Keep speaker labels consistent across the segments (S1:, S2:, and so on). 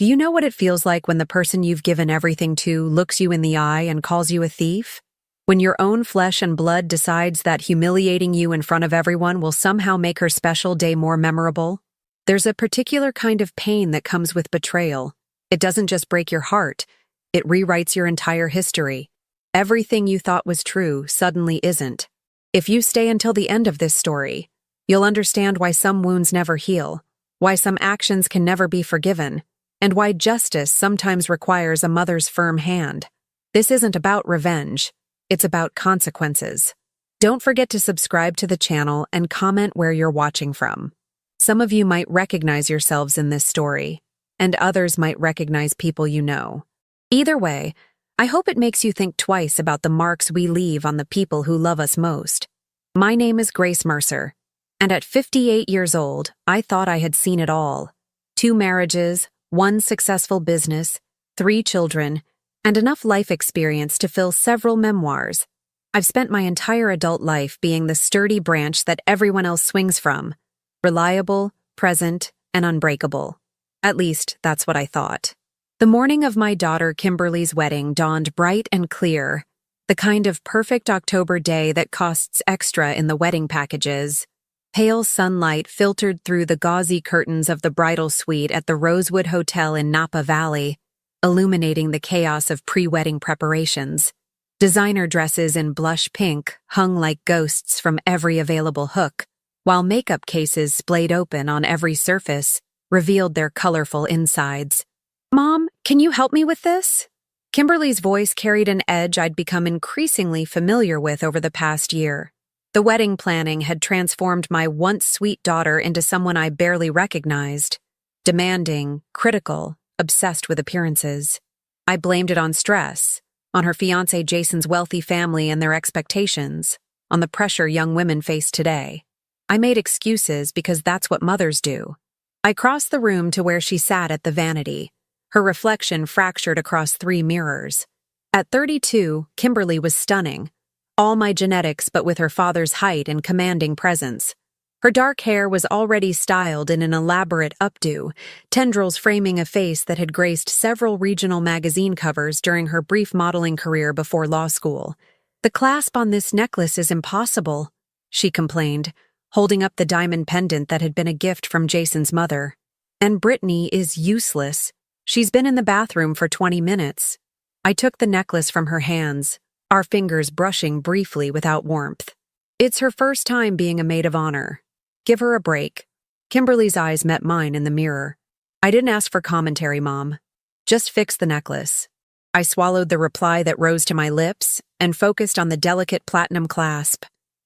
S1: Do you know what it feels like when the person you've given everything to looks you in the eye and calls you a thief? When your own flesh and blood decides that humiliating you in front of everyone will somehow make her special day more memorable? There's a particular kind of pain that comes with betrayal. It doesn't just break your heart, it rewrites your entire history. Everything you thought was true suddenly isn't. If you stay until the end of this story, you'll understand why some wounds never heal, why some actions can never be forgiven, and why justice sometimes requires a mother's firm hand. This isn't about revenge, it's about consequences. Don't forget to subscribe to the channel and comment where you're watching from. Some of you might recognize yourselves in this story, and others might recognize people you know. Either way, I hope it makes you think twice about the marks we leave on the people who love us most. My name is Grace Mercer, and at 58 years old, I thought I had seen it all. 2 marriages, 1 successful business, 3 children, and enough life experience to fill several memoirs. I've spent my entire adult life being the sturdy branch that everyone else swings from. Reliable, present, and unbreakable. At least, that's what I thought. The morning of my daughter Kimberly's wedding dawned bright and clear, the kind of perfect October day that costs extra in the wedding packages. Pale sunlight filtered through the gauzy curtains of the bridal suite at the Rosewood Hotel in Napa Valley, illuminating the chaos of pre-wedding preparations. Designer dresses in blush pink hung like ghosts from every available hook, while makeup cases splayed open on every surface revealed their colorful insides. "Mom, can you help me with this?" Kimberly's voice carried an edge I'd become increasingly familiar with over the past year. The wedding planning had transformed my once sweet daughter into someone I barely recognized. Demanding, critical, obsessed with appearances. I blamed it on stress, on her fiancé Jason's wealthy family and their expectations, on the pressure young women face today. I made excuses because that's what mothers do. I crossed the room to where she sat at the vanity, her reflection fractured across 3 mirrors. At 32, Kimberly was stunning. All my genetics but with her father's height and commanding presence. Her dark hair was already styled in an elaborate updo, tendrils framing a face that had graced several regional magazine covers during her brief modeling career before law school. "The clasp on this necklace is impossible," she complained, holding up the diamond pendant that had been a gift from Jason's mother. "And Brittany is useless. She's been in the bathroom for 20 minutes. I took the necklace from her hands, our fingers brushing briefly without warmth. "It's her first time being a maid of honor. Give her a break." Kimberly's eyes met mine in the mirror. "I didn't ask for commentary, Mom. Just fix the necklace." I swallowed the reply that rose to my lips and focused on the delicate platinum clasp.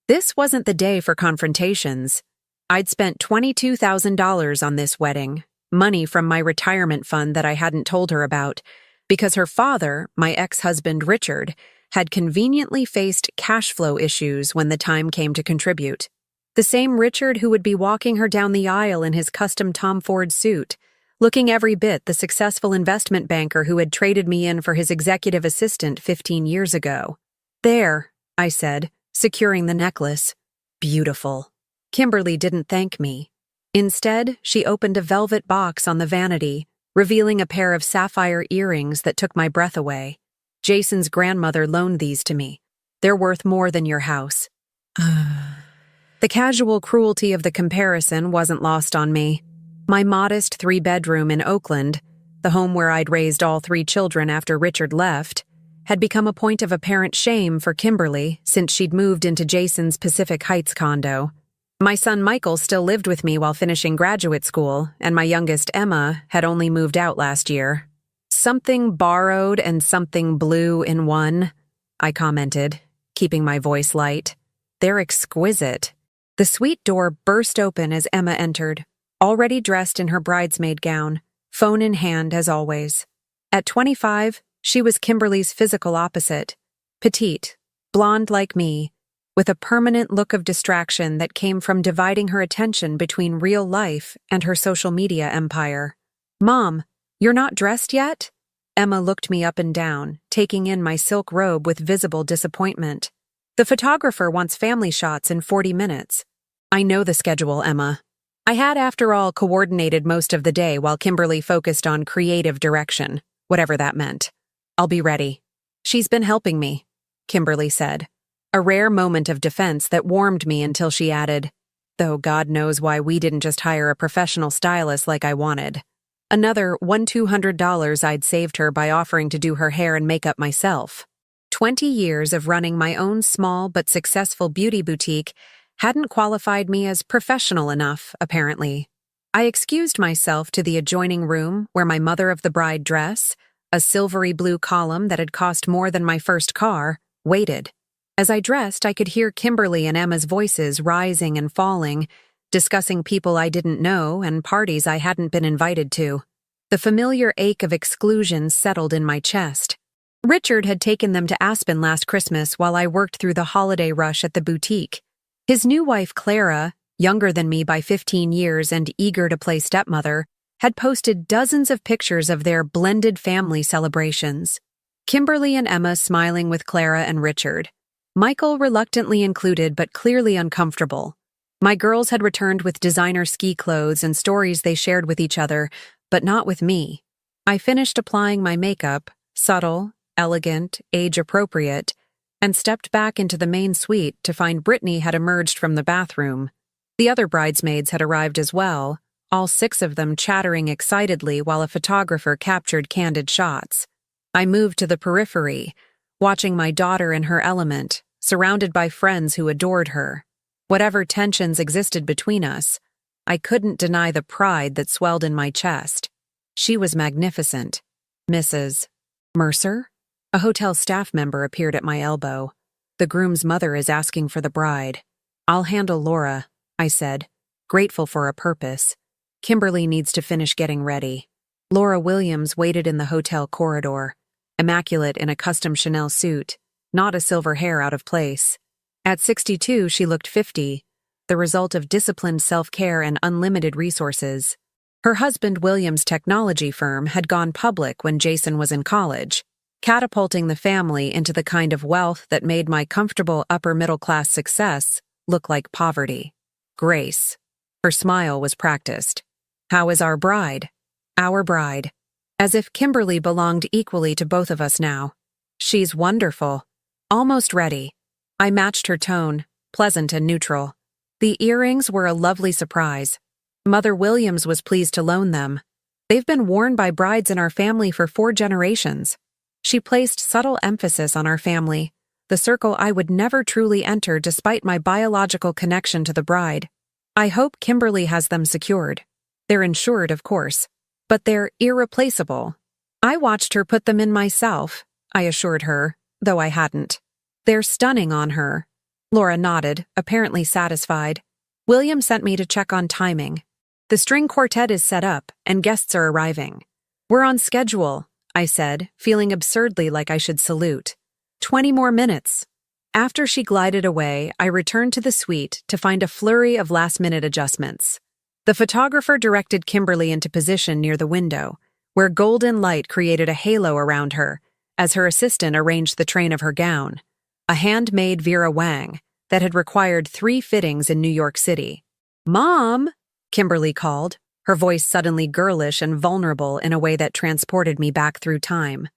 S1: This wasn't the day for confrontations. I'd spent $22,000 on this wedding, money from my retirement fund that I hadn't told her about, because her father, my ex-husband Richard, had conveniently faced cash flow issues when the time came to contribute. The same Richard who would be walking her down the aisle in his custom Tom Ford suit, looking every bit the successful investment banker who had traded me in for his executive assistant 15 years ago. "There," I said, securing the necklace. "Beautiful." Kimberly didn't thank me. Instead, she opened a velvet box on the vanity, revealing a pair of sapphire earrings that took my breath away. "Jason's grandmother loaned these to me. They're worth more than your house." The casual cruelty of the comparison wasn't lost on me. My modest 3-bedroom in Oakland, the home where I'd raised all 3 children after Richard left, had become a point of apparent shame for Kimberly since she'd moved into Jason's Pacific Heights condo. My son Michael still lived with me while finishing graduate school, and my youngest Emma had only moved out last year. "Something borrowed and something blue in one," I commented, keeping my voice light. "They're exquisite." The suite door burst open as Emma entered, already dressed in her bridesmaid gown, phone in hand as always. At 25, she was Kimberly's physical opposite, petite, blonde like me, with a permanent look of distraction that came from dividing her attention between real life and her social media empire. "Mom, you're not dressed yet?" Emma looked me up and down, taking in my silk robe with visible disappointment. "The photographer wants family shots in 40 minutes. "I know the schedule, Emma." I had, after all, coordinated most of the day while Kimberly focused on creative direction, whatever that meant. "I'll be ready." "She's been helping me," Kimberly said. A rare moment of defense that warmed me until she added, "Though God knows why we didn't just hire a professional stylist like I wanted." Another $200 I'd saved her by offering to do her hair and makeup myself. 20 years of running my own small but successful beauty boutique hadn't qualified me as professional enough, apparently. I excused myself to the adjoining room where my mother of the bride dress, a silvery blue column that had cost more than my first car, waited. As I dressed, I could hear Kimberly and Emma's voices rising and falling, discussing people I didn't know and parties I hadn't been invited to. The familiar ache of exclusion settled in my chest. Richard had taken them to Aspen last Christmas while I worked through the holiday rush at the boutique. His new wife, Clara, younger than me by 15 years and eager to play stepmother, had posted dozens of pictures of their blended family celebrations. Kimberly and Emma smiling with Clara and Richard. Michael reluctantly included but clearly uncomfortable. My girls had returned with designer ski clothes and stories they shared with each other, but not with me. I finished applying my makeup, subtle, elegant, age-appropriate, and stepped back into the main suite to find Brittany had emerged from the bathroom. The other bridesmaids had arrived as well, all 6 of them chattering excitedly while a photographer captured candid shots. I moved to the periphery, watching my daughter in her element, surrounded by friends who adored her. Whatever tensions existed between us, I couldn't deny the pride that swelled in my chest. She was magnificent. Mrs. Mercer? A hotel staff member appeared at my elbow. "The groom's mother is asking for the bride." "I'll handle Laura," I said, grateful for a purpose. "Kimberly needs to finish getting ready." Laura Williams waited in the hotel corridor, immaculate in a custom Chanel suit, not a silver hair out of place. At 62, she looked 50, the result of disciplined self-care and unlimited resources. Her husband, Williams' technology firm, had gone public when Jason was in college, catapulting the family into the kind of wealth that made my comfortable upper-middle-class success look like poverty. Grace. Her smile was practiced. "How is our bride?" "Our bride." As if Kimberly belonged equally to both of us now. "She's wonderful. Almost ready." I matched her tone, pleasant and neutral. The earrings were a lovely surprise. Mother Williams was pleased to loan them. They've been worn by brides in our family for 4 generations. She placed subtle emphasis on our family, the circle I would never truly enter despite my biological connection to the bride. "I hope Kimberly has them secured. They're insured, of course, but they're irreplaceable." I watched her put them in myself, I assured her, though I hadn't. "They're stunning on her." Laura nodded, apparently satisfied. William sent me to check on timing. "The string quartet is set up, and guests are arriving." "We're on schedule," I said, feeling absurdly like I should salute. 20 more minutes." After she glided away, I returned to the suite to find a flurry of last-minute adjustments. The photographer directed Kimberly into position near the window, where golden light created a halo around her, as her assistant arranged the train of her gown, a handmade Vera Wang that had required 3 fittings in New York City. "Mom!" Kimberly called, her voice suddenly girlish and vulnerable in a way that transported me back through time.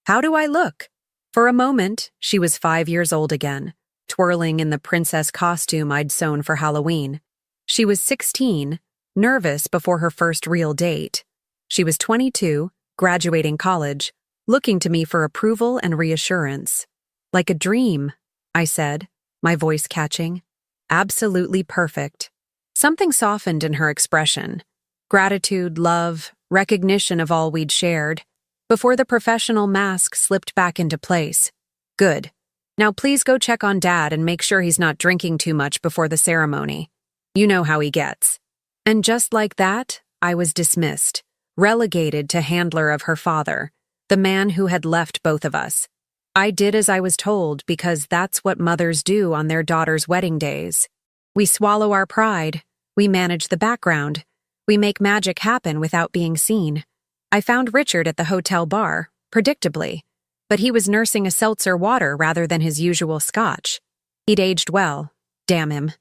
S1: "How do I look?" For a moment, she was 5 years old again, twirling in the princess costume I'd sewn for Halloween. She was 16, nervous before her first real date. She was 22, graduating college, looking to me for approval and reassurance. "Like a dream," I said, my voice catching. "Absolutely perfect." Something softened in her expression. Gratitude, love, recognition of all we'd shared, before the professional mask slipped back into place. "Good. Now please go check on Dad and make sure he's not drinking too much before the ceremony. You know how he gets." And just like that, I was dismissed, relegated to handler of her father, the man who had left both of us. I did as I was told because that's what mothers do on their daughters' wedding days. We swallow our pride. We manage the background. We make magic happen without being seen. I found Richard at the hotel bar, predictably, but he was nursing a seltzer water rather than his usual scotch. He'd aged well. Damn him.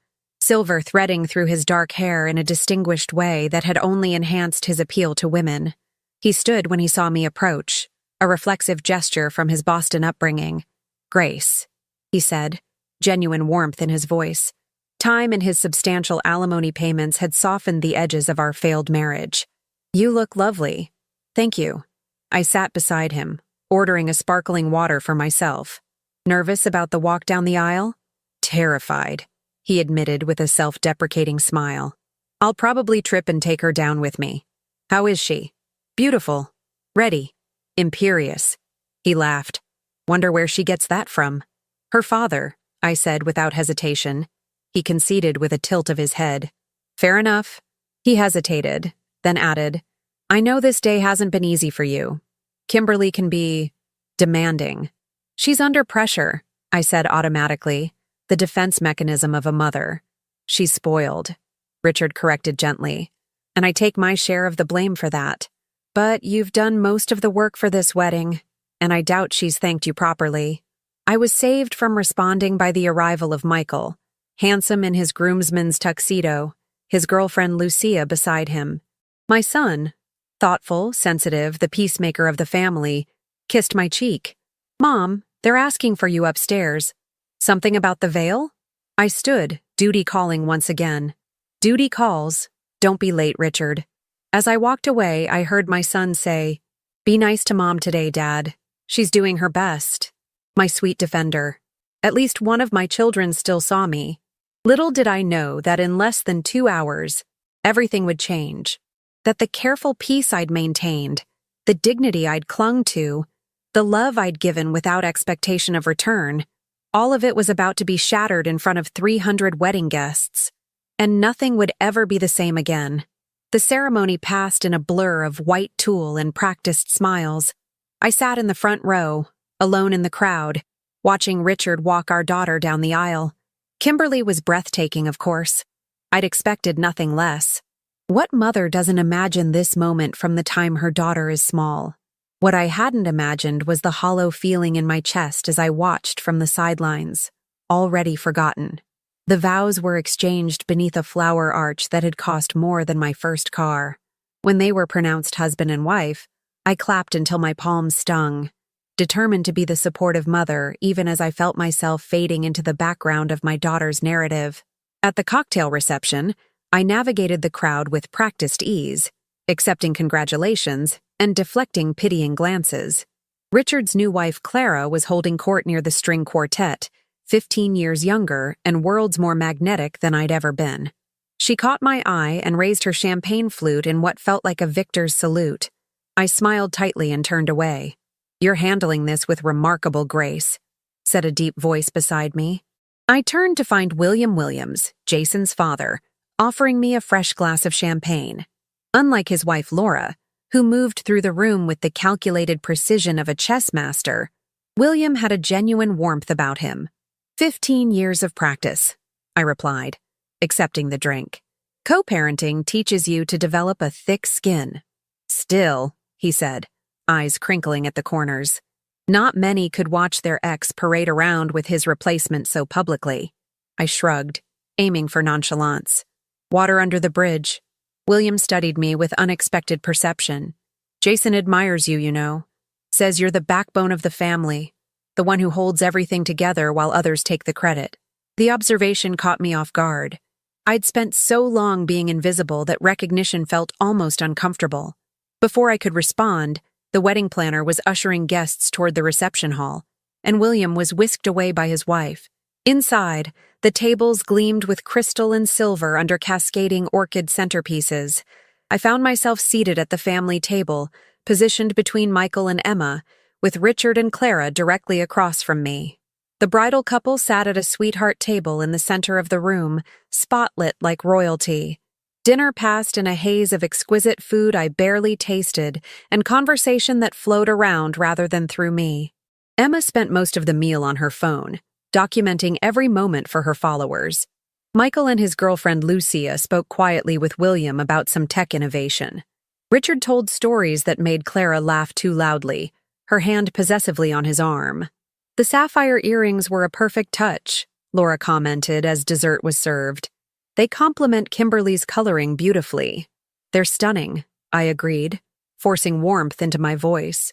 S1: silver threading through his dark hair in a distinguished way that had only enhanced his appeal to women. He stood when he saw me approach, a reflexive gesture from his Boston upbringing. "Grace," he said, genuine warmth in his voice. Time and his substantial alimony payments had softened the edges of our failed marriage. "You look lovely." "Thank you." I sat beside him, ordering a sparkling water for myself. "Nervous about the walk down the aisle?" "Terrified," he admitted with a self-deprecating smile. "I'll probably trip and take her down with me." "How is she?" "Beautiful. Ready. Imperious." He laughed. "Wonder where she gets that from." "Her father," I said without hesitation. He conceded with a tilt of his head. "Fair enough." He hesitated, then added, "I know this day hasn't been easy for you. Kimberly can be demanding." "She's under pressure," I said automatically, the defense mechanism of a mother. "She's spoiled," Richard corrected gently, "and I take my share of the blame for that. But you've done most of the work for this wedding, and I doubt she's thanked you properly." I was saved from responding by the arrival of Michael, handsome in his groomsman's tuxedo, his girlfriend Lucia beside him. My son, thoughtful, sensitive, the peacemaker of the family, kissed my cheek. "Mom, they're asking for you upstairs." "Something about the veil?" I stood, duty calling once again. "Duty calls. Don't be late, Richard." As I walked away, I heard my son say, "Be nice to Mom today, Dad. She's doing her best." My sweet defender. At least one of my children still saw me. Little did I know that in less than 2 hours, everything would change. That the careful peace I'd maintained, the dignity I'd clung to, the love I'd given without expectation of return, all of it was about to be shattered in front of 300 wedding guests. And nothing would ever be the same again. The ceremony passed in a blur of white tulle and practiced smiles. I sat in the front row, alone in the crowd, watching Richard walk our daughter down the aisle. Kimberly was breathtaking, of course. I'd expected nothing less. What mother doesn't imagine this moment from the time her daughter is small? What I hadn't imagined was the hollow feeling in my chest as I watched from the sidelines, already forgotten. The vows were exchanged beneath a flower arch that had cost more than my first car. When they were pronounced husband and wife, I clapped until my palms stung, determined to be the supportive mother even as I felt myself fading into the background of my daughter's narrative. At the cocktail reception, I navigated the crowd with practiced ease, accepting congratulations and deflecting pitying glances. Richard's new wife Clara was holding court near the string quartet, 15 years younger and worlds more magnetic than I'd ever been. She caught my eye and raised her champagne flute in what felt like a victor's salute. I smiled tightly and turned away. "You're handling this with remarkable grace," said a deep voice beside me. I turned to find William Williams, Jason's father, offering me a fresh glass of champagne. Unlike his wife Laura, who moved through the room with the calculated precision of a chess master, William had a genuine warmth about him. 15 years of practice, I replied, accepting the drink. Co-parenting teaches you to develop a thick skin. Still, he said, eyes crinkling at the corners. Not many could watch their ex parade around with his replacement so publicly. I shrugged, aiming for nonchalance. Water under the bridge. William studied me with unexpected perception. "Jason admires you, you know. Says you're the backbone of the family, the one who holds everything together while others take the credit." The observation caught me off guard. I'd spent so long being invisible that recognition felt almost uncomfortable. Before I could respond, the wedding planner was ushering guests toward the reception hall, and William was whisked away by his wife. Inside, the tables gleamed with crystal and silver under cascading orchid centerpieces. I found myself seated at the family table, positioned between Michael and Emma, with Richard and Clara directly across from me. The bridal couple sat at a sweetheart table in the center of the room, spotlit like royalty. Dinner passed in a haze of exquisite food I barely tasted, and conversation that flowed around rather than through me. Emma spent most of the meal on her phone, documenting every moment for her followers. Michael and his girlfriend Lucia spoke quietly with William about some tech innovation. Richard told stories that made Clara laugh too loudly, her hand possessively on his arm. "The sapphire earrings were a perfect touch," Laura commented as dessert was served. They complement Kimberly's coloring beautifully. They're stunning, I agreed, forcing warmth into my voice.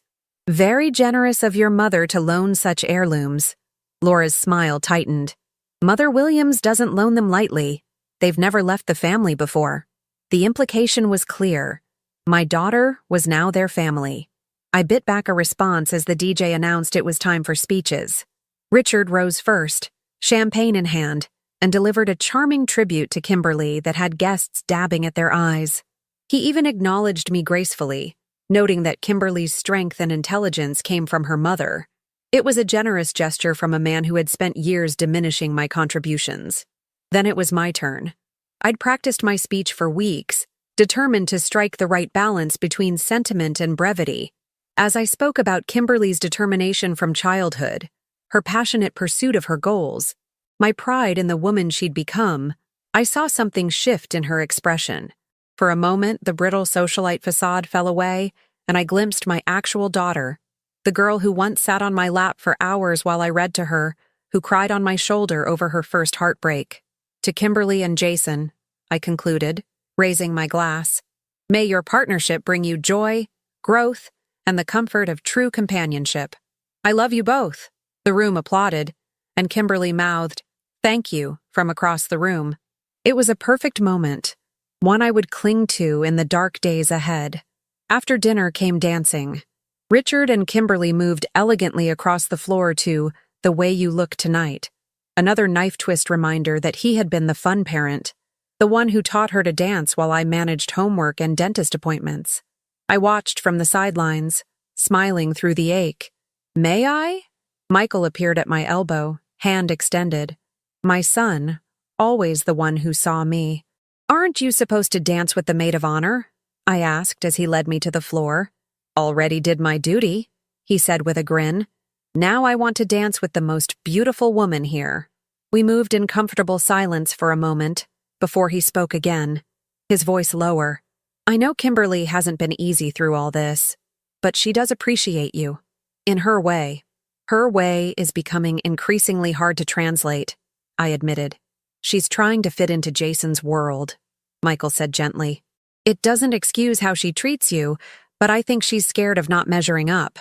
S1: Very generous of your mother to loan such heirlooms. Laura's smile tightened. Mother Williams doesn't loan them lightly. They've never left the family before. The implication was clear. My daughter was now their family. I bit back a response as the DJ announced it was time for speeches. Richard rose first, champagne in hand, and delivered a charming tribute to Kimberly that had guests dabbing at their eyes. He even acknowledged me gracefully, noting that Kimberly's strength and intelligence came from her mother. It was a generous gesture from a man who had spent years diminishing my contributions. Then it was my turn. I'd practiced my speech for weeks, determined to strike the right balance between sentiment and brevity. As I spoke about Kimberly's determination from childhood, her passionate pursuit of her goals, my pride in the woman she'd become, I saw something shift in her expression. For a moment, the brittle socialite facade fell away, and I glimpsed my actual daughter, the girl who once sat on my lap for hours while I read to her, who cried on my shoulder over her first heartbreak. To Kimberly and Jason, I concluded, raising my glass, may your partnership bring you joy, growth, and the comfort of true companionship. I love you both. The room applauded, and Kimberly mouthed, "Thank you," from across the room. It was a perfect moment, one I would cling to in the dark days ahead. After dinner came dancing. Richard and Kimberly moved elegantly across the floor to The Way You Look Tonight, another knife twist reminder that he had been the fun parent, the one who taught her to dance while I managed homework and dentist appointments. I watched from the sidelines, smiling through the ache. "May I?" Michael appeared at my elbow, hand extended. My son, always the one who saw me. "Aren't you supposed to dance with the maid of honor?" I asked as he led me to the floor. "Already did my duty," he said with a grin. "Now I want to dance with the most beautiful woman here." We moved in comfortable silence for a moment, before he spoke again, his voice lower. "I know Kimberly hasn't been easy through all this, but she does appreciate you. In her way. Her way is becoming increasingly hard to translate," I admitted. "She's trying to fit into Jason's world," Michael said gently. "It doesn't excuse how she treats you, but I think she's scared of not measuring up."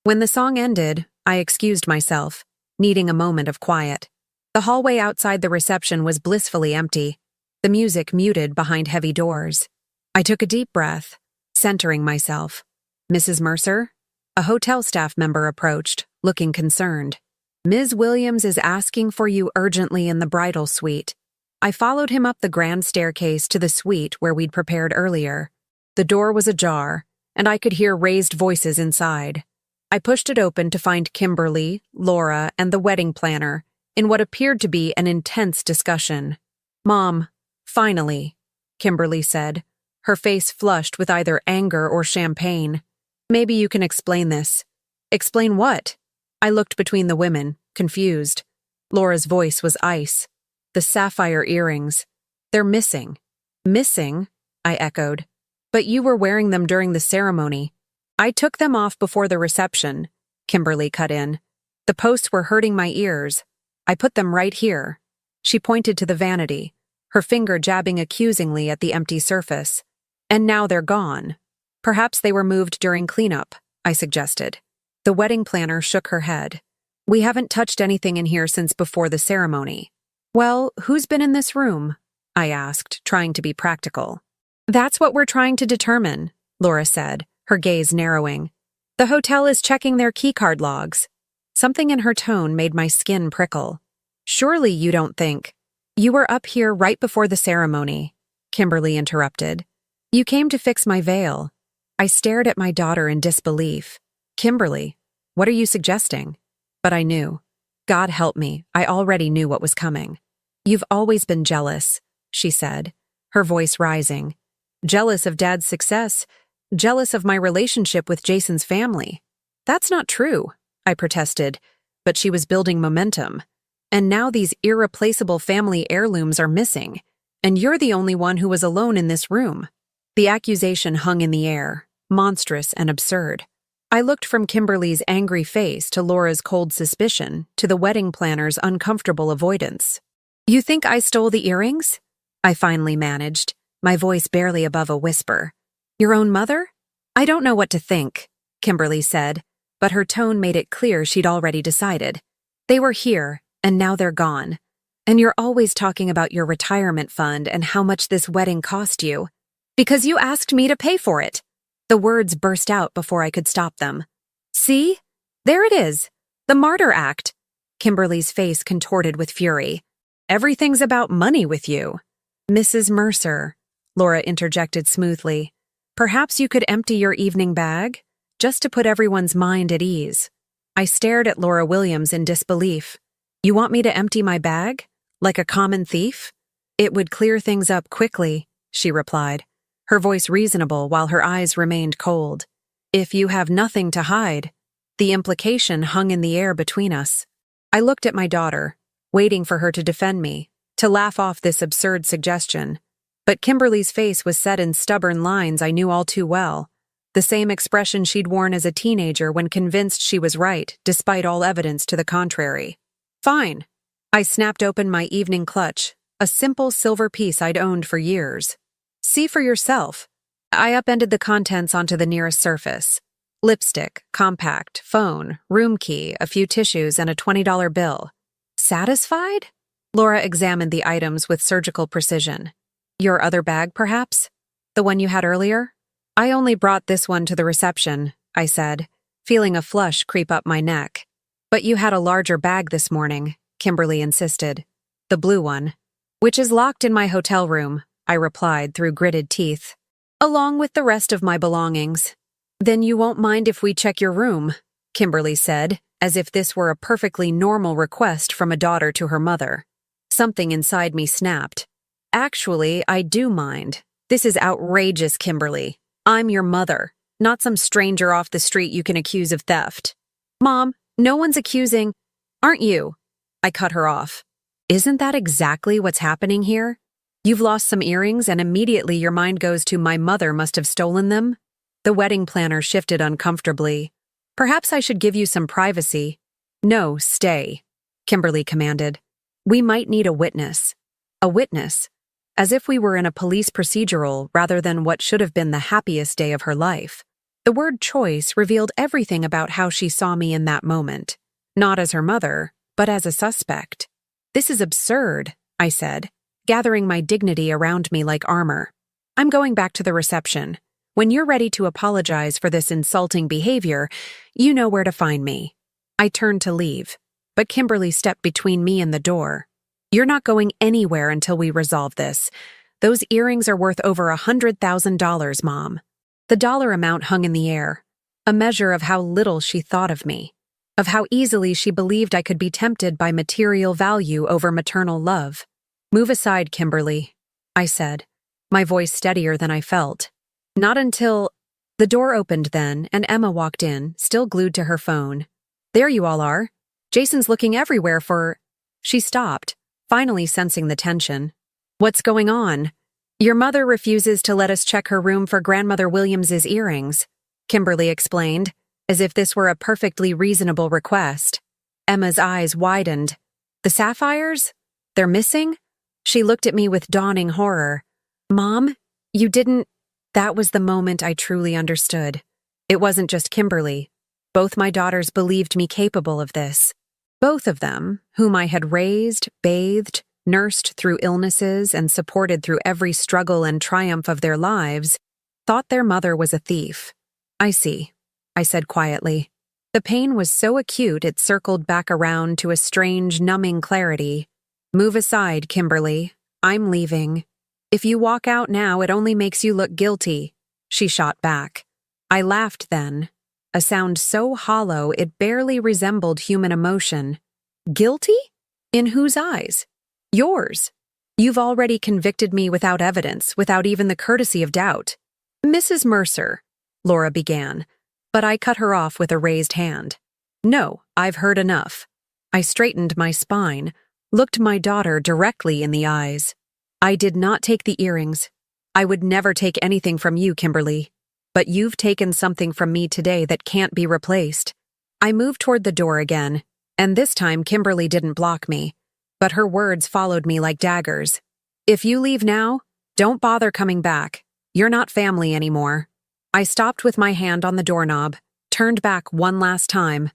S1: When the song ended, I excused myself, needing a moment of quiet. The hallway outside the reception was blissfully empty, the music muted behind heavy doors. I took a deep breath, centering myself. "Mrs. Mercer?" A hotel staff member approached, looking concerned. "Ms. Williams is asking for you urgently in the bridal suite." I followed him up the grand staircase to the suite where we'd prepared earlier. The door was ajar, and I could hear raised voices inside. I pushed it open to find Kimberly, Laura, and the wedding planner in what appeared to be an intense discussion. "Mom, finally," Kimberly said, her face flushed with either anger or champagne. "Maybe you can explain this." "Explain what?" I looked between the women, confused. Laura's voice was ice. "The sapphire earrings. They're missing." "Missing?" I echoed. "But you were wearing them during the ceremony." "I took them off before the reception," Kimberly cut in. "The posts were hurting my ears. I put them right here." She pointed to the vanity, her finger jabbing accusingly at the empty surface. "And now they're gone." "Perhaps they were moved during cleanup," I suggested. The wedding planner shook her head. "We haven't touched anything in here since before the ceremony." "Well, who's been in this room?" I asked, trying to be practical. "That's what we're trying to determine," Laura said, her gaze narrowing. "The hotel is checking their keycard logs." Something in her tone made my skin prickle. "Surely you don't think—" "You were up here right before the ceremony," Kimberly interrupted. "You came to fix my veil." I stared at my daughter in disbelief. "Kimberly, what are you suggesting?" But I knew. God help me, I already knew what was coming. "You've always been jealous," she said, her voice rising. "Jealous of Dad's success, jealous of my relationship with Jason's family." "That's not true," I protested, but she was building momentum. "And now these irreplaceable family heirlooms are missing, and you're the only one who was alone in this room." The accusation hung in the air, monstrous and absurd. I looked from Kimberly's angry face to Laura's cold suspicion to the wedding planner's uncomfortable avoidance. "You think I stole the earrings?" I finally managed, my voice barely above a whisper. Your own mother? I don't know what to think, Kimberly said, but her tone made it clear she'd already decided. They were here, and now they're gone. And you're always talking about your retirement fund and how much this wedding cost you. Because you asked me to pay for it. The words burst out before I could stop them. See? There it is. The Martyr Act. Kimberly's face contorted with fury. Everything's about money with you. Mrs. Mercer, Laura interjected smoothly. Perhaps you could empty your evening bag? Just to put everyone's mind at ease. I stared at Laura Williams in disbelief. You want me to empty my bag? Like a common thief? It would clear things up quickly, she replied, her voice reasonable while her eyes remained cold. If you have nothing to hide. The implication hung in the air between us. I looked at my daughter, waiting for her to defend me, to laugh off this absurd suggestion. But Kimberly's face was set in stubborn lines I knew all too well, the same expression she'd worn as a teenager when convinced she was right, despite all evidence to the contrary. Fine. I snapped open my evening clutch, a simple silver piece I'd owned for years. See for yourself. I upended the contents onto the nearest surface. Lipstick, compact, phone, room key, a few tissues, and a $20 bill. Satisfied? Laura examined the items with surgical precision. Your other bag, perhaps? The one you had earlier? I only brought this one to the reception, I said, feeling a flush creep up my neck. But you had a larger bag this morning, Kimberly insisted. The blue one. Which is locked in my hotel room, I replied through gritted teeth. Along with the rest of my belongings. Then you won't mind if we check your room, Kimberly said, as if this were a perfectly normal request from a daughter to her mother. Something inside me snapped. Actually, I do mind. This is outrageous, Kimberly. I'm your mother, not some stranger off the street you can accuse of theft. Mom, no one's accusing. Aren't you? I cut her off. Isn't that exactly what's happening here? You've lost some earrings and immediately your mind goes to my mother must have stolen them? The wedding planner shifted uncomfortably. Perhaps I should give you some privacy. No, stay, Kimberly commanded. We might need a witness. A witness? As if we were in a police procedural rather than what should have been the happiest day of her life. The word choice revealed everything about how she saw me in that moment. Not as her mother, but as a suspect. This is absurd, I said, gathering my dignity around me like armor. I'm going back to the reception. When you're ready to apologize for this insulting behavior, you know where to find me. I turned to leave, but Kimberly stepped between me and the door. You're not going anywhere until we resolve this. Those earrings are worth over $100,000, Mom. The dollar amount hung in the air, a measure of how little she thought of me, of how easily she believed I could be tempted by material value over maternal love. Move aside, Kimberly, I said, my voice steadier than I felt. Not until... The door opened then, and Emma walked in, still glued to her phone. There you all are. Jason's looking everywhere for... She stopped, finally sensing the tension. What's going on? Your mother refuses to let us check her room for Grandmother Williams's earrings, Kimberly explained, as if this were a perfectly reasonable request. Emma's eyes widened. The sapphires? They're missing? She looked at me with dawning horror. Mom, you didn't... That was the moment I truly understood. It wasn't just Kimberly. Both my daughters believed me capable of this. Both of them, whom I had raised, bathed, nursed through illnesses, and supported through every struggle and triumph of their lives, thought their mother was a thief. I see, I said quietly. The pain was so acute it circled back around to a strange, numbing clarity. Move aside, Kimberly. I'm leaving. If you walk out now, it only makes you look guilty, she shot back. I laughed then, a sound so hollow it barely resembled human emotion. Guilty? In whose eyes? Yours. You've already convicted me without evidence, without even the courtesy of doubt. Mrs. Mercer, Laura began, but I cut her off with a raised hand. No, I've heard enough. I straightened my spine, looked my daughter directly in the eyes. I did not take the earrings. I would never take anything from you, Kimberly. But you've taken something from me today that can't be replaced. I moved toward the door again, and this time Kimberly didn't block me, but her words followed me like daggers. If you leave now, don't bother coming back. You're not family anymore. I stopped with my hand on the doorknob, turned back one last time.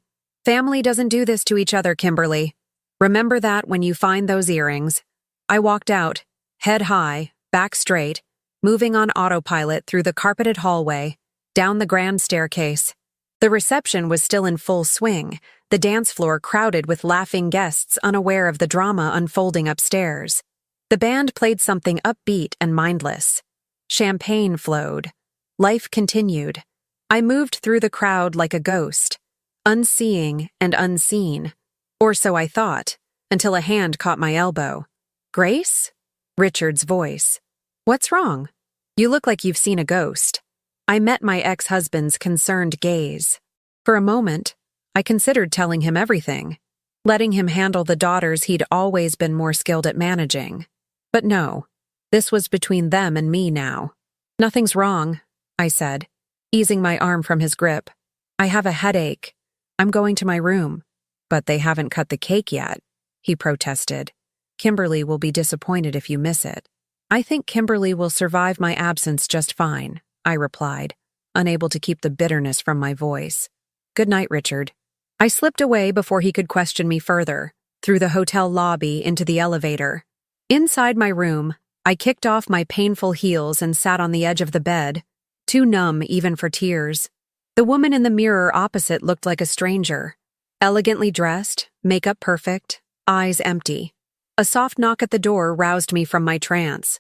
S1: Family doesn't do this to each other, Kimberly. Remember that when you find those earrings. I walked out, head high, back straight, moving on autopilot through the carpeted hallway, down the grand staircase. The reception was still in full swing, the dance floor crowded with laughing guests unaware of the drama unfolding upstairs. The band played something upbeat and mindless. Champagne flowed. Life continued. I moved through the crowd like a ghost, unseeing and unseen. Or so I thought, until a hand caught my elbow. Grace? Richard's voice. What's wrong? You look like you've seen a ghost. I met my ex-husband's concerned gaze. For a moment, I considered telling him everything, letting him handle the daughters he'd always been more skilled at managing. But no, this was between them and me now. Nothing's wrong, I said, easing my arm from his grip. I have a headache. I'm going to my room. But they haven't cut the cake yet, he protested. Kimberly will be disappointed if you miss it. I think Kimberly will survive my absence just fine, I replied, unable to keep the bitterness from my voice. Good night, Richard. I slipped away before he could question me further, through the hotel lobby into the elevator. Inside my room, I kicked off my painful heels and sat on the edge of the bed, too numb even for tears. The woman in the mirror opposite looked like a stranger. Elegantly dressed, makeup perfect, eyes empty. A soft knock at the door roused me from my trance.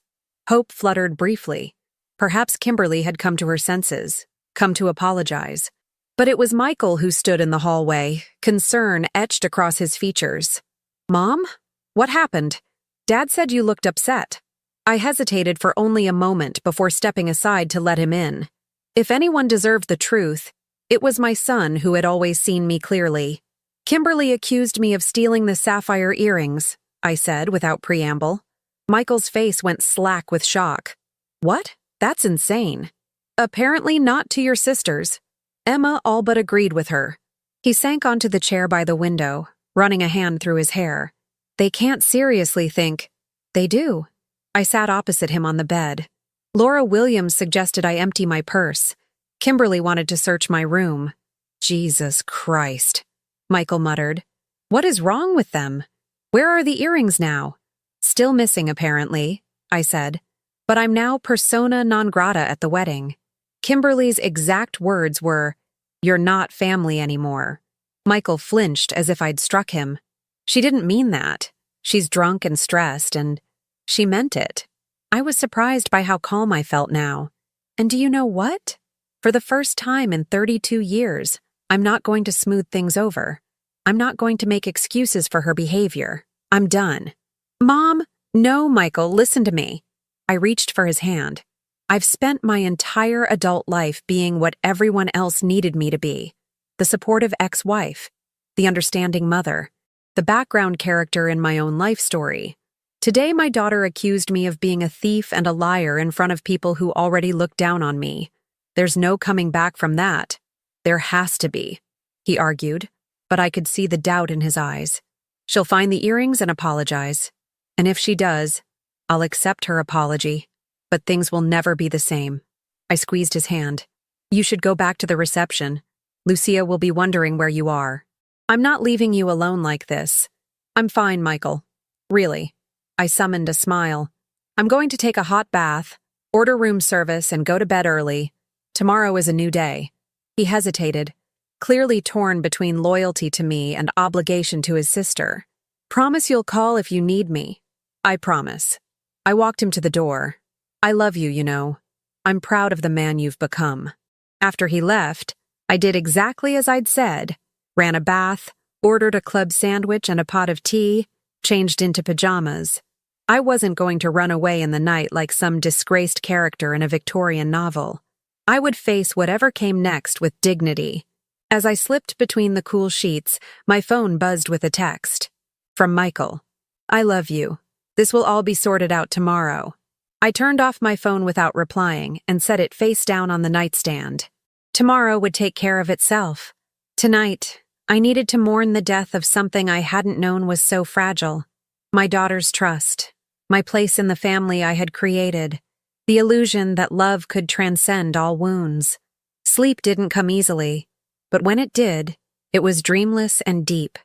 S1: Hope fluttered briefly. Perhaps Kimberly had come to her senses, come to apologize. But it was Michael who stood in the hallway, concern etched across his features. Mom? What happened? Dad said you looked upset. I hesitated for only a moment before stepping aside to let him in. If anyone deserved the truth, it was my son who had always seen me clearly. Kimberly accused me of stealing the sapphire earrings, I said without preamble. Michael's face went slack with shock. What? That's insane. Apparently not to your sisters. Emma all but agreed with her. He sank onto the chair by the window, running a hand through his hair. They can't seriously think. They do. I sat opposite him on the bed. Laura Williams suggested I empty my purse. Kimberly wanted to search my room. Jesus Christ, Michael muttered. What is wrong with them? Where are the earrings now? Still missing, apparently, I said. But I'm now persona non grata at the wedding. Kimberly's exact words were, "You're not family anymore." Michael flinched as if I'd struck him. She didn't mean that. She's drunk and stressed, and she meant it. I was surprised by how calm I felt now. And do you know what? For the first time in 32 years, I'm not going to smooth things over. I'm not going to make excuses for her behavior. I'm done. Mom, no, Michael, listen to me. I reached for his hand. I've spent my entire adult life being what everyone else needed me to be. The supportive ex-wife, the understanding mother, the background character in my own life story. Today, my daughter accused me of being a thief and a liar in front of people who already looked down on me. There's no coming back from that. There has to be, he argued, but I could see the doubt in his eyes. She'll find the earrings and apologize. And if she does, I'll accept her apology. But things will never be the same. I squeezed his hand. You should go back to the reception. Lucia will be wondering where you are. I'm not leaving you alone like this. I'm fine, Michael. Really. I summoned a smile. I'm going to take a hot bath, order room service, and go to bed early. Tomorrow is a new day. He hesitated, clearly torn between loyalty to me and obligation to his sister. Promise you'll call if you need me. I promise. I walked him to the door. I love you, you know. I'm proud of the man you've become. After he left, I did exactly as I'd said, ran a bath, ordered a club sandwich and a pot of tea, changed into pajamas. I wasn't going to run away in the night like some disgraced character in a Victorian novel. I would face whatever came next with dignity. As I slipped between the cool sheets, my phone buzzed with a text. From Michael. I love you. This will all be sorted out tomorrow. I turned off my phone without replying and set it face down on the nightstand. Tomorrow would take care of itself. Tonight, I needed to mourn the death of something I hadn't known was so fragile. My daughter's trust. my place in the family I had created, the illusion that love could transcend all wounds. Sleep didn't come easily, but when it did, it was dreamless and deep,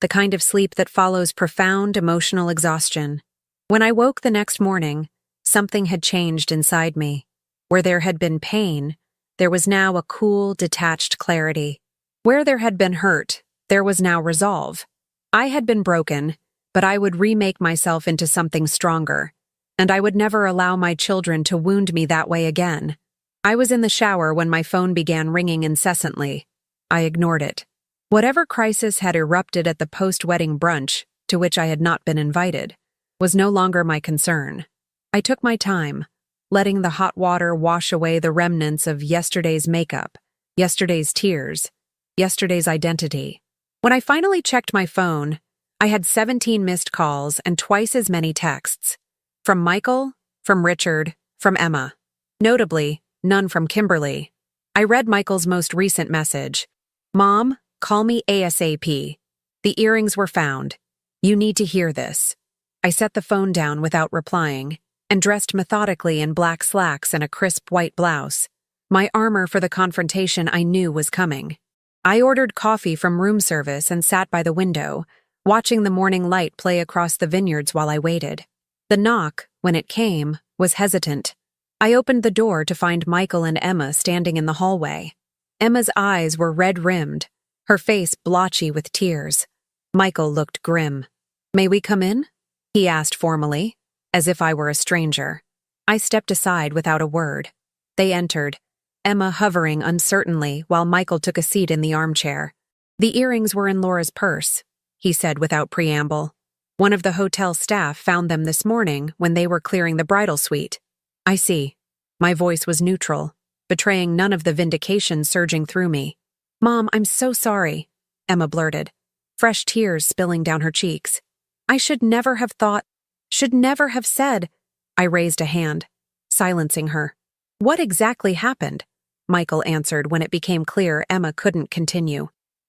S1: the kind of sleep that follows profound emotional exhaustion. When I woke the next morning, something had changed inside me. Where there had been pain, there was now a cool, detached clarity. Where there had been hurt, there was now resolve. I had been broken, but I would remake myself into something stronger, and I would never allow my children to wound me that way again. I was in the shower when my phone began ringing incessantly. I ignored it. Whatever crisis had erupted at the post-wedding brunch, to which I had not been invited, was no longer my concern. I took my time, letting the hot water wash away the remnants of yesterday's makeup, yesterday's tears, yesterday's identity. When I finally checked my phone, I had 17 missed calls and twice as many texts. From Michael, from Richard, from Emma. Notably, none from Kimberly. I read Michael's most recent message. "Mom, call me ASAP. The earrings were found. You need to hear this." I set the phone down without replying, and dressed methodically in black slacks and a crisp white blouse. My armor for the confrontation I knew was coming. I ordered coffee from room service and sat by the window, watching the morning light play across the vineyards while I waited. The knock, when it came, was hesitant. I opened the door to find Michael and Emma standing in the hallway. Emma's eyes were red-rimmed, her face blotchy with tears. Michael looked grim. "May we come in?" he asked formally, as if I were a stranger. I stepped aside without a word. They entered, Emma hovering uncertainly while Michael took a seat in the armchair. "The earrings were in Laura's purse," he said without preamble. "One of the hotel staff found them this morning when they were clearing the bridal suite." "I see." My voice was neutral, betraying none of the vindication surging through me. "Mom, I'm so sorry," Emma blurted, fresh tears spilling down her cheeks. "I should never have said." I raised a hand, silencing her. "What exactly happened?" Michael answered when it became clear Emma couldn't continue.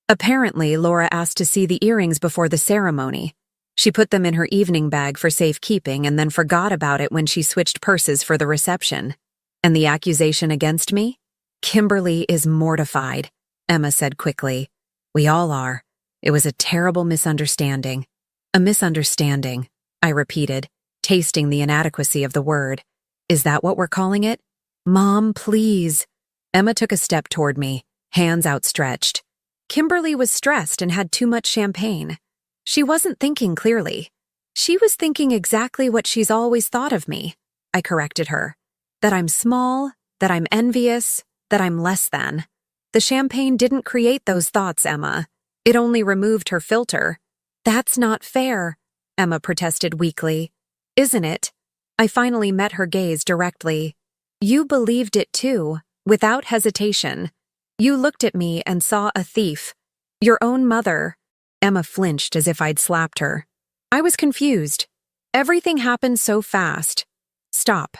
S1: "Apparently, Laura asked to see the earrings before the ceremony. She put them in her evening bag for safekeeping and then forgot about it when she switched purses for the reception. And the accusation against me? Kimberly is mortified," Emma said quickly. "We all are. It was a terrible misunderstanding." "A misunderstanding," I repeated, tasting the inadequacy of the word. "Is that what we're calling it?" "Mom, please." Emma took a step toward me, hands outstretched. "Kimberly was stressed and had too much champagne. She wasn't thinking clearly. She was thinking exactly what she's always thought of me," I corrected her. "That I'm small, that I'm envious, that I'm less than. The champagne didn't create those thoughts, Emma. It only removed her filter." "That's not fair," Emma protested weakly. "Isn't it?" I finally met her gaze directly. "You believed it too, without hesitation. You looked at me and saw a thief. Your own mother." Emma flinched as if I'd slapped her. I was confused. Everything happened so fast. "Stop."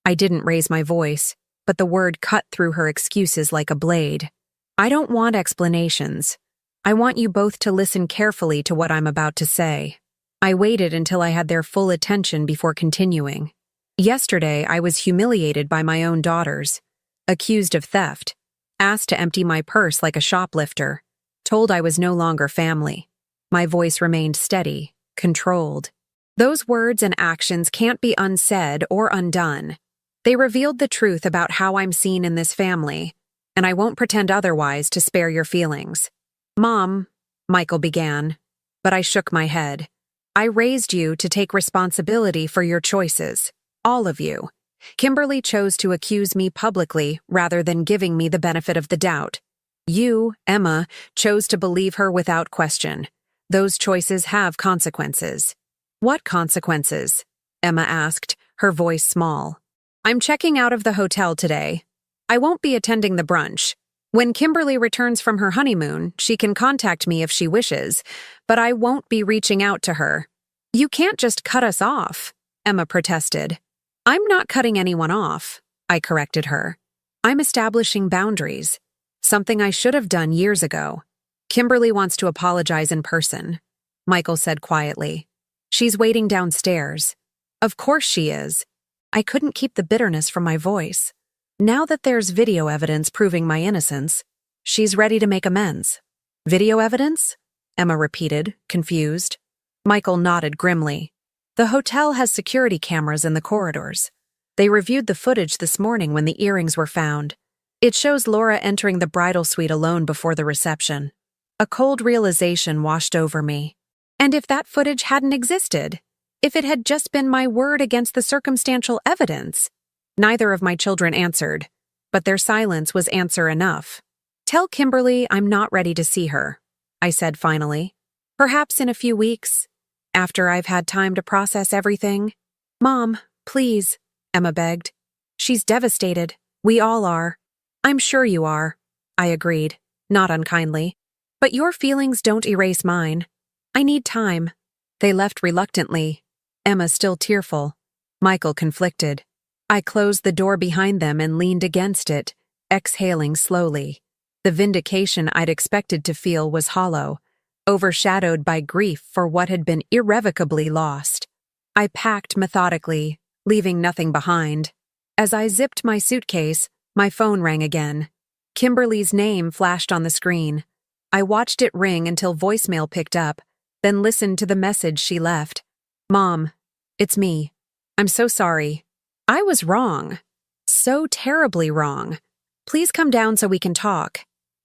S1: I didn't raise my voice, but the word cut through her excuses like a blade. "I don't want explanations. I want you both to listen carefully to what I'm about to say." I waited until I had their full attention before continuing. "Yesterday, I was humiliated by my own daughters, accused of theft, asked to empty my purse like a shoplifter, told I was no longer family." My voice remained steady, controlled. "Those words and actions can't be unsaid or undone. They revealed the truth about how I'm seen in this family, and I won't pretend otherwise to spare your feelings." "Mom," Michael began, but I shook my head. "I raised you to take responsibility for your choices, all of you. Kimberly chose to accuse me publicly rather than giving me the benefit of the doubt. You, Emma, chose to believe her without question. Those choices have consequences." "What consequences?" Emma asked, her voice small. "I'm checking out of the hotel today. I won't be attending the brunch. When Kimberly returns from her honeymoon, she can contact me if she wishes, but I won't be reaching out to her." "You can't just cut us off," Emma protested. "I'm not cutting anyone off," I corrected her. "I'm establishing boundaries, something I should have done years ago." "Kimberly wants to apologize in person," Michael said quietly. "She's waiting downstairs." Of course she is. I couldn't keep the bitterness from my voice. Now that there's video evidence proving my innocence, she's ready to make amends. Video evidence? Emma repeated, confused. Michael nodded grimly. The hotel has security cameras in the corridors. They reviewed the footage this morning when the earrings were found. It shows Laura entering the bridal suite alone before the reception. A cold realization washed over me. And if that footage hadn't existed? If it had just been my word against the circumstantial evidence? Neither of my children answered, but their silence was answer enough. Tell Kimberly I'm not ready to see her, I said finally. Perhaps in a few weeks, after I've had time to process everything. Mom, please, Emma begged. She's devastated. We all are. I'm sure you are, I agreed, not unkindly. But your feelings don't erase mine. I need time. They left reluctantly, Emma still tearful, Michael conflicted. I closed the door behind them and leaned against it, exhaling slowly. The vindication I'd expected to feel was hollow, overshadowed by grief for what had been irrevocably lost. I packed methodically, leaving nothing behind. As I zipped my suitcase, my phone rang again. Kimberly's name flashed on the screen. I watched it ring until voicemail picked up, then listened to the message she left. Mom, it's me. I'm so sorry. I was wrong. So terribly wrong. Please come down so we can talk.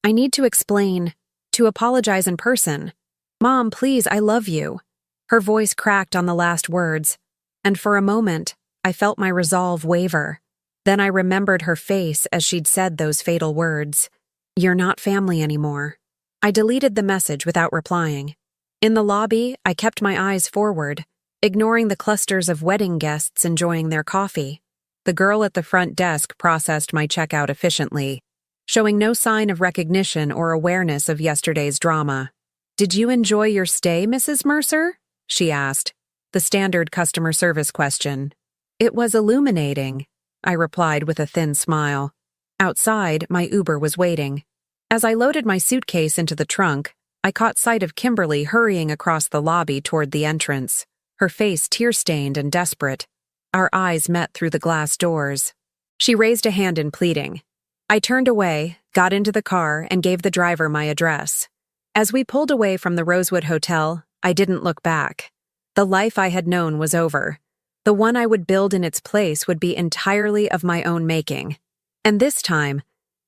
S1: I need to explain, to apologize in person. Mom, please, I love you. Her voice cracked on the last words, and for a moment, I felt my resolve waver. Then I remembered her face as she'd said those fatal words. You're not family anymore. I deleted the message without replying. In the lobby, I kept my eyes forward, ignoring the clusters of wedding guests enjoying their coffee. The girl at the front desk processed my checkout efficiently, showing no sign of recognition or awareness of yesterday's drama. Did you enjoy your stay, Mrs. Mercer? She asked, the standard customer service question. It was illuminating, I replied with a thin smile. Outside, my Uber was waiting. As I loaded my suitcase into the trunk, I caught sight of Kimberly hurrying across the lobby toward the entrance, her face tear-stained and desperate. Our eyes met through the glass doors. She raised a hand in pleading. I turned away, got into the car, and gave the driver my address. As we pulled away from the Rosewood Hotel, I didn't look back. The life I had known was over. The one I would build in its place would be entirely of my own making. And this time,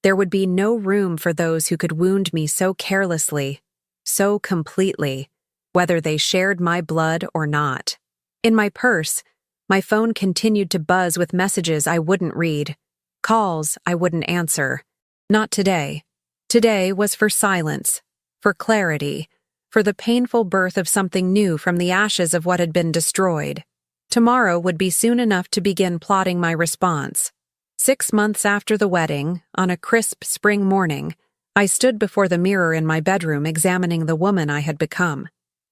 S1: there would be no room for those who could wound me so carelessly, so completely, whether they shared my blood or not. In my purse, my phone continued to buzz with messages I wouldn't read, calls I wouldn't answer. Not today. Today was for silence, for clarity, for the painful birth of something new from the ashes of what had been destroyed. Tomorrow would be soon enough to begin plotting my response. 6 months after the wedding, on a crisp spring morning, I stood before the mirror in my bedroom examining the woman I had become.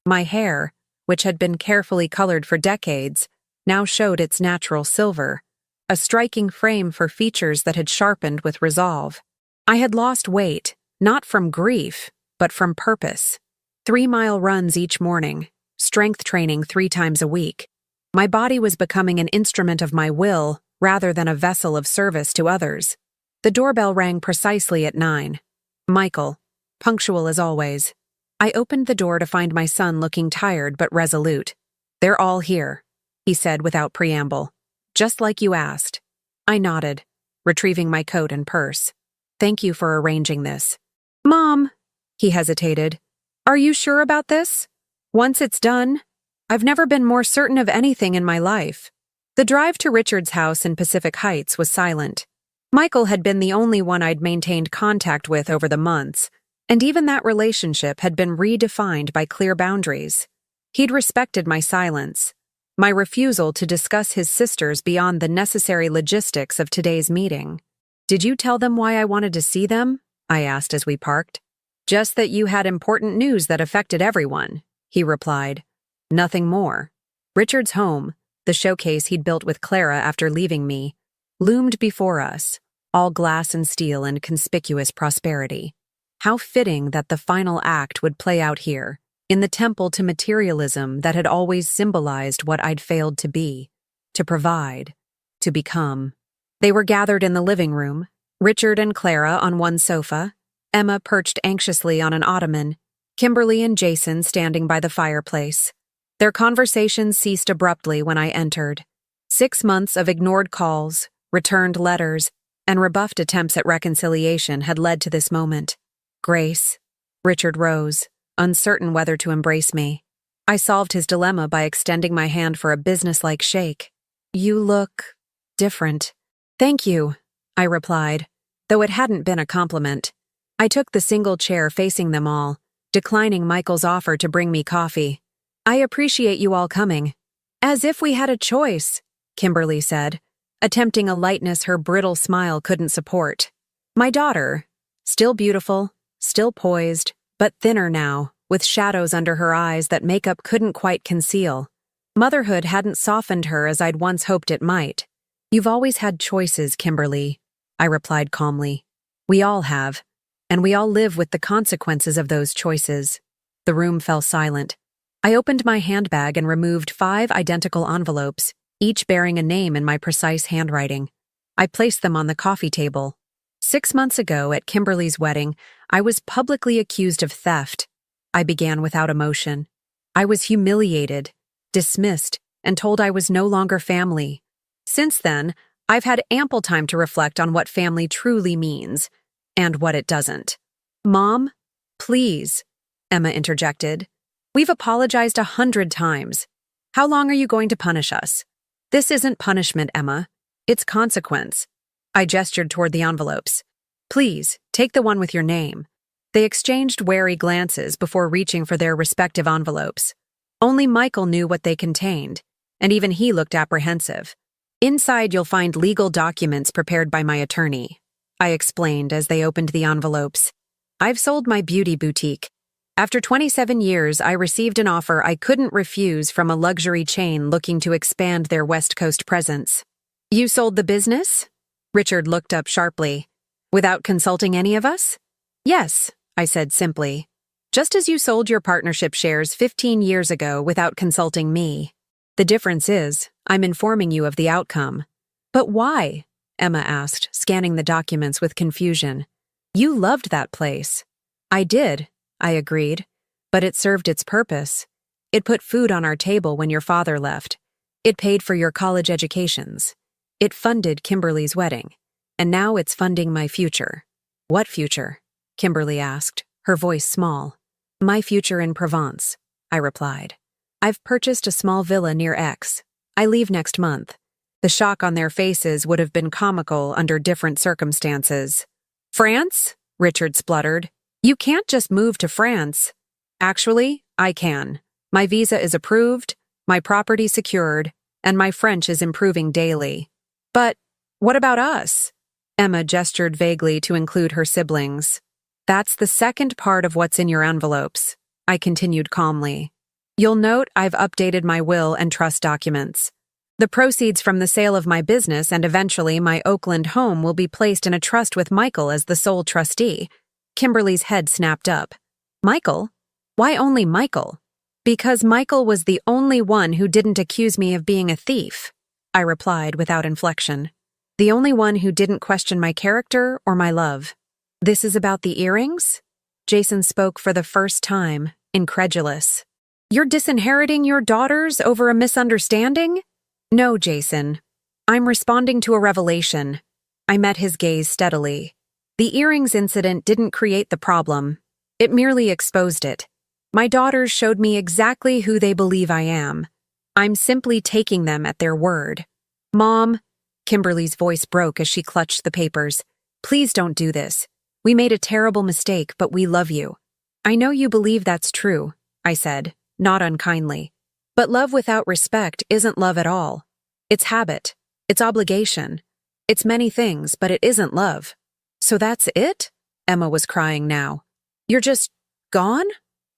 S1: My hair, which had been carefully colored for decades, now showed its natural silver, a striking frame for features that had sharpened with resolve. I had lost weight, not from grief, but from purpose. 3-mile runs each morning, strength training 3 times a week. My body was becoming an instrument of my will rather than a vessel of service to others. The doorbell rang precisely at 9. Michael, punctual as always. I opened the door to find my son looking tired but resolute. They're all here, he said without preamble. Just like you asked. I nodded, retrieving my coat and purse. Thank you for arranging this. Mom, he hesitated. Are you sure about this? Once it's done, I've never been more certain of anything in my life. The drive to Richard's house in Pacific Heights was silent. Michael had been the only one I'd maintained contact with over the months, and even that relationship had been redefined by clear boundaries. He'd respected my silence, my refusal to discuss his sisters beyond the necessary logistics of today's meeting. Did you tell them why I wanted to see them? I asked as we parked. Just that you had important news that affected everyone, he replied. Nothing more. Richard's home, the showcase he'd built with Clara after leaving me, loomed before us, all glass and steel and conspicuous prosperity. How fitting that the final act would play out here, in the temple to materialism that had always symbolized what I'd failed to be. to provide, to become. They were gathered in the living room, Richard and Clara on one sofa, Emma perched anxiously on an ottoman, Kimberly and Jason standing by the fireplace. Their conversation ceased abruptly when I entered. 6 months of ignored calls, returned letters, and rebuffed attempts at reconciliation had led to this moment. Grace. Richard rose, uncertain whether to embrace me. I solved his dilemma by extending my hand for a businesslike shake. You look different. Thank you, I replied, though it hadn't been a compliment. I took the single chair facing them all, declining Michael's offer to bring me coffee. I appreciate you all coming. As if we had a choice, Kimberly said, attempting a lightness her brittle smile couldn't support. My daughter, still beautiful, still poised, but thinner now, with shadows under her eyes that makeup couldn't quite conceal. Motherhood hadn't softened her as I'd once hoped it might. You've always had choices, Kimberly, I replied calmly. We all have, and we all live with the consequences of those choices. The room fell silent. I opened my handbag and removed 5 identical envelopes, each bearing a name in my precise handwriting. I placed them on the coffee table. 6 months ago, at Kimberly's wedding, I was publicly accused of theft. I began without emotion. I was humiliated, dismissed, and told I was no longer family. Since then, I've had ample time to reflect on what family truly means, and what it doesn't. Mom, please, Emma interjected. We've apologized 100 times. How long are you going to punish us? This isn't punishment, Emma. It's consequence. I gestured toward the envelopes. Please, take the one with your name. They exchanged wary glances before reaching for their respective envelopes. Only Michael knew what they contained, and even he looked apprehensive. Inside you'll find legal documents prepared by my attorney, I explained as they opened the envelopes. I've sold my beauty boutique. After 27 years, I received an offer I couldn't refuse from a luxury chain looking to expand their West Coast presence. You sold the business? Richard looked up sharply. Without consulting any of us? Yes, I said simply. Just as you sold your partnership shares 15 years ago without consulting me. The difference is, I'm informing you of the outcome. But why? Emma asked, scanning the documents with confusion. You loved that place. I did, I agreed, but it served its purpose. It put food on our table when your father left. It paid for your college educations. It funded Kimberly's wedding. And now it's funding my future. What future? Kimberly asked, her voice small. My future in Provence, I replied. I've purchased a small villa near Aix. I leave next month. The shock on their faces would have been comical under different circumstances. France? Richard spluttered. You can't just move to France. Actually, I can. My visa is approved, my property secured, and my French is improving daily. But what about us? Emma gestured vaguely to include her siblings. That's the second part of what's in your envelopes, I continued calmly. You'll note I've updated my will and trust documents. The proceeds from the sale of my business and eventually my Oakland home will be placed in a trust with Michael as the sole trustee. Kimberly's head snapped up. Michael? Why only Michael? Because Michael was the only one who didn't accuse me of being a thief, I replied without inflection. The only one who didn't question my character or my love. This is about the earrings? Jason spoke for the first time, incredulous. You're disinheriting your daughters over a misunderstanding? No, Jason. I'm responding to a revelation. I met his gaze steadily. The earrings incident didn't create the problem. It merely exposed it. My daughters showed me exactly who they believe I am. I'm simply taking them at their word. Mom, Kimberly's voice broke as she clutched the papers. Please don't do this. We made a terrible mistake, but we love you. I know you believe that's true, I said, not unkindly. But love without respect isn't love at all. It's habit. It's obligation. It's many things, but it isn't love. So that's it? Emma was crying now. You're just gone?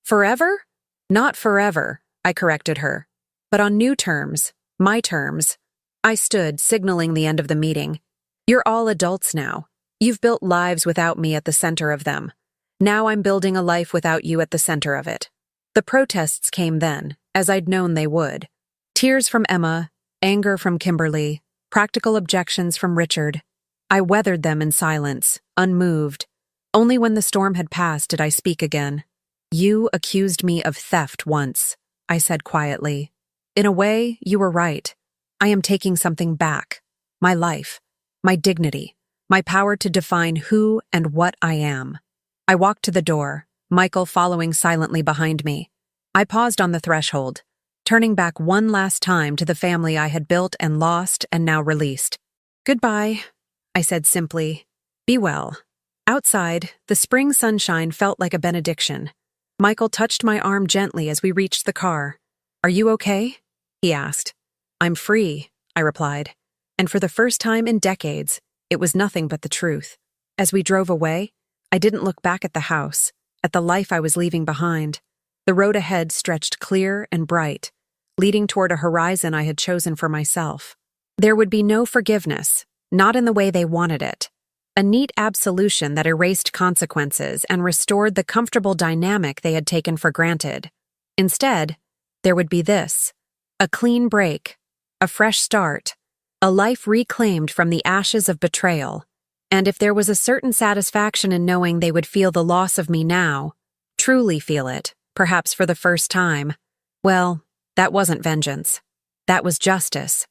S1: Forever? Not forever, I corrected her. But on new terms, my terms. I stood, signaling the end of the meeting. You're all adults now. You've built lives without me at the center of them. Now I'm building a life without you at the center of it. The protests came then, as I'd known they would. Tears from Emma, Anger from Kimberly, practical objections from Richard. I weathered them in silence, unmoved. Only when the storm had passed did I speak again. You accused me of theft once, I said quietly. In a way, you were right. I am taking something back. My life, my dignity, my power to define who and what I am. I walked to the door, Michael following silently behind me. I paused on the threshold, turning back one last time to the family I had built and lost and now released. Goodbye, I said simply. Be well. Outside, the spring sunshine felt like a benediction. Michael touched my arm gently as we reached the car. Are you okay? He asked. I'm free, I replied. And for the first time in decades, it was nothing but the truth. As we drove away, I didn't look back at the house, at the life I was leaving behind. The road ahead stretched clear and bright, leading toward a horizon I had chosen for myself. There would be no forgiveness, not in the way they wanted it. A neat absolution that erased consequences and restored the comfortable dynamic they had taken for granted. Instead, there would be this: a clean break, a fresh start, a life reclaimed from the ashes of betrayal. And if there was a certain satisfaction in knowing they would feel the loss of me now, truly feel it, perhaps for the first time, well, that wasn't vengeance. That was justice.